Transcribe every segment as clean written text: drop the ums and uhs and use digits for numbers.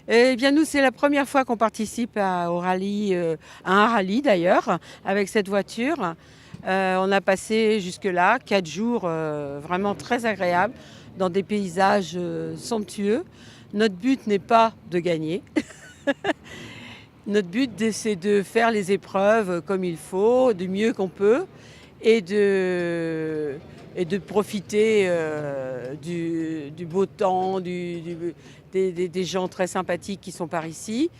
Eh bien, nous, c'est la première fois qu'on participe au rallye, à un rallye d'ailleurs, avec cette voiture. On a passé jusque-là 4 jours vraiment très agréables, dans des paysages somptueux. Notre but n'est pas de gagner. Notre but, c'est de faire les épreuves comme il faut, du mieux qu'on peut, et de profiter du beau temps, des gens très sympathiques qui sont par ici.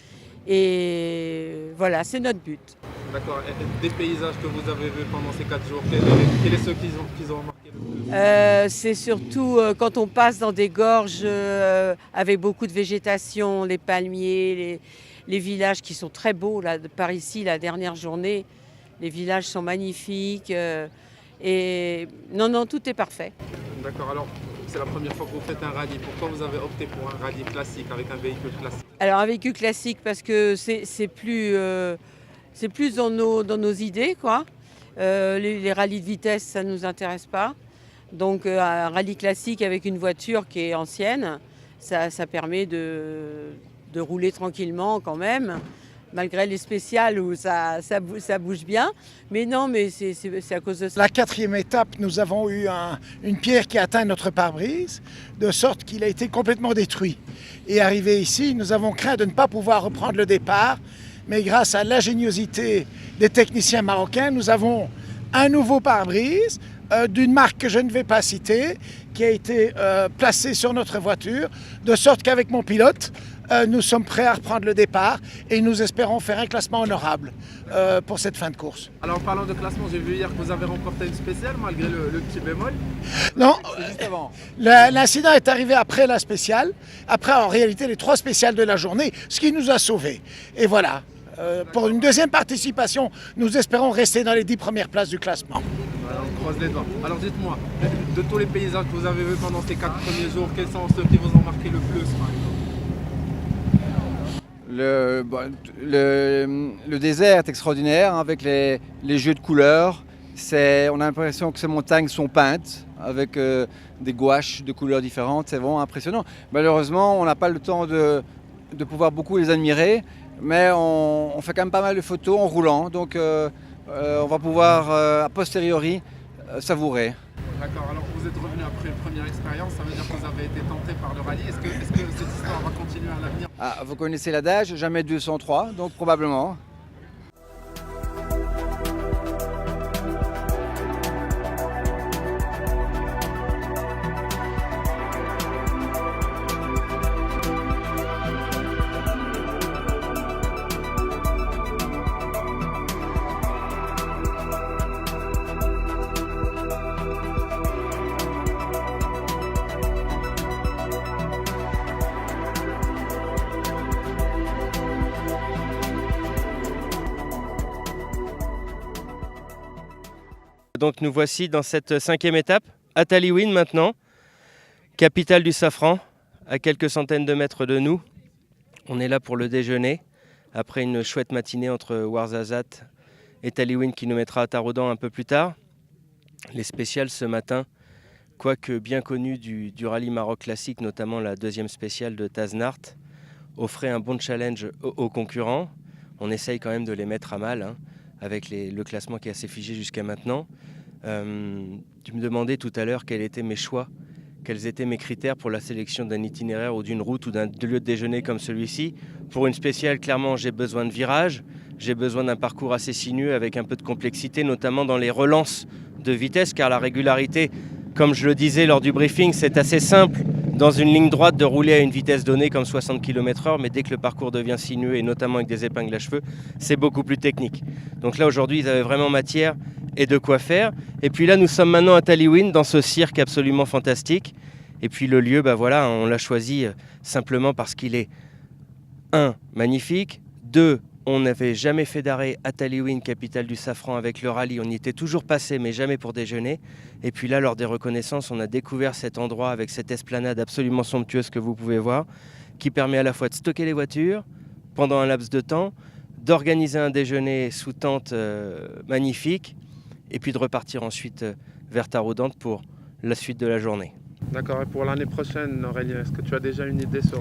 Et voilà, c'est notre but. D'accord. Et des paysages que vous avez vus pendant ces 4 jours, quels sont ceux qui ont marqué le plus? C'est surtout quand on passe dans des gorges avec beaucoup de végétation, les palmiers, les villages qui sont très beaux. Là, par ici, la dernière journée, les villages sont magnifiques. Et non, non, tout est parfait. D'accord. Alors, c'est la première fois que vous faites un rallye. Pourquoi vous avez opté pour un rallye classique, avec un véhicule classique? Alors, un véhicule classique, parce que c'est plus dans nos idées, quoi. Les rallyes de vitesse, ça ne nous intéresse pas. Donc, un rallye classique avec une voiture qui est ancienne, ça permet de rouler tranquillement quand même, malgré les spéciales où ça bouge bien. Mais non, mais c'est à cause de ça. La quatrième étape, nous avons eu une pierre qui a atteint notre pare-brise, de sorte qu'il a été complètement détruit. Et arrivé ici, nous avons craint de ne pas pouvoir reprendre le départ, mais grâce à l'ingéniosité des techniciens marocains, nous avons un nouveau pare-brise d'une marque que je ne vais pas citer, qui a été placé sur notre voiture, de sorte qu'avec mon pilote, nous sommes prêts à reprendre le départ et nous espérons faire un classement honorable pour cette fin de course. Alors, en parlant de classement, j'ai vu hier que vous avez remporté une spéciale malgré le petit bémol. Non, C'est juste avant. l'incident est arrivé après la spéciale, après en réalité les 3 spéciales de la journée, ce qui nous a sauvés. Et voilà, pour une deuxième participation, nous espérons rester dans les 10 premières places du classement. Voilà, on croise les doigts. Alors dites-moi, de tous les paysages que vous avez vus pendant ces 4 premiers jours, quels sont ceux qui vous ont marqué le plus, par exemple? Le désert est extraordinaire, hein, avec les jeux de couleurs. On a l'impression que ces montagnes sont peintes avec des gouaches de couleurs différentes. C'est vraiment impressionnant. Malheureusement, on n'a pas le temps de pouvoir beaucoup les admirer, mais on fait quand même pas mal de photos en roulant. Donc on va pouvoir a posteriori savourer. D'accord, alors vous êtes revenu après une première expérience, ça veut dire que vous avez été tenté par le rallye. Est-ce que cette histoire va continuer à l'avenir? Ah, vous connaissez l'adage, jamais 203, donc probablement. Donc nous voici dans cette 5e étape, à Talyouine maintenant, capitale du safran, à quelques centaines de mètres de nous. On est là pour le déjeuner, après une chouette matinée entre Ouarzazate et Talyouine qui nous mettra à Taroudan un peu plus tard. Les spéciales ce matin, quoique bien connues du rallye Maroc classique, notamment la 2e spéciale de Taznart, offraient un bon challenge aux concurrents. On essaye quand même de les mettre à mal, hein, avec le classement qui est assez figé jusqu'à maintenant. Tu me demandais tout à l'heure quels étaient mes choix, quels étaient mes critères pour la sélection d'un itinéraire ou d'une route ou d'un lieu de déjeuner comme celui-ci. Pour une spéciale, clairement, j'ai besoin de virages, j'ai besoin d'un parcours assez sinueux avec un peu de complexité, notamment dans les relances de vitesse, car la régularité, comme je le disais lors du briefing, c'est assez simple dans une ligne droite de rouler à une vitesse donnée comme 60 km/h, mais dès que le parcours devient sinueux et notamment avec des épingles à cheveux, c'est beaucoup plus technique. Donc là aujourd'hui ils avaient vraiment matière et de quoi faire. Et puis là nous sommes maintenant à Talyouine dans ce cirque absolument fantastique. Et puis le lieu, voilà, on l'a choisi simplement parce qu'il est 1. Magnifique, 2. On n'avait jamais fait d'arrêt à Talyouine, capitale du safran, avec le rallye. On y était toujours passé, mais jamais pour déjeuner. Et puis là, lors des reconnaissances, on a découvert cet endroit avec cette esplanade absolument somptueuse que vous pouvez voir, qui permet à la fois de stocker les voitures pendant un laps de temps, d'organiser un déjeuner sous tente magnifique, et puis de repartir ensuite vers Taroudan pour la suite de la journée. D'accord, et pour l'année prochaine, Aurélien, est-ce que tu as déjà une idée sur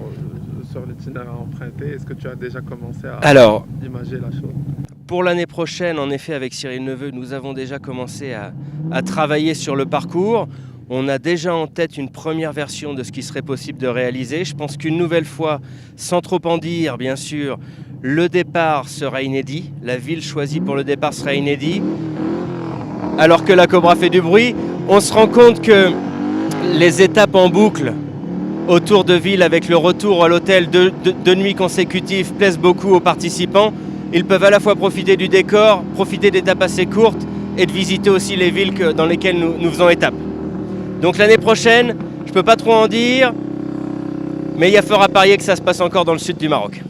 sur l'itinéraire à emprunter. Est-ce que tu as déjà commencé à Alors, imager la chose? pour l'année prochaine, en effet, avec Cyril Neveu, nous avons déjà commencé à travailler sur le parcours. On a déjà en tête une première version de ce qui serait possible de réaliser. Je pense qu'une nouvelle fois, sans trop en dire, bien sûr, le départ sera inédit. La ville choisie pour le départ sera inédit. Alors que la Cobra fait du bruit, on se rend compte que les étapes en boucle autour de Ville avec le retour à l'hôtel deux nuits consécutives plaisent beaucoup aux participants. Ils peuvent à la fois profiter du décor, profiter d'étapes assez courtes et de visiter aussi les villes dans lesquelles nous faisons étape. Donc l'année prochaine, je ne peux pas trop en dire, mais il y a fort à parier que ça se passe encore dans le sud du Maroc.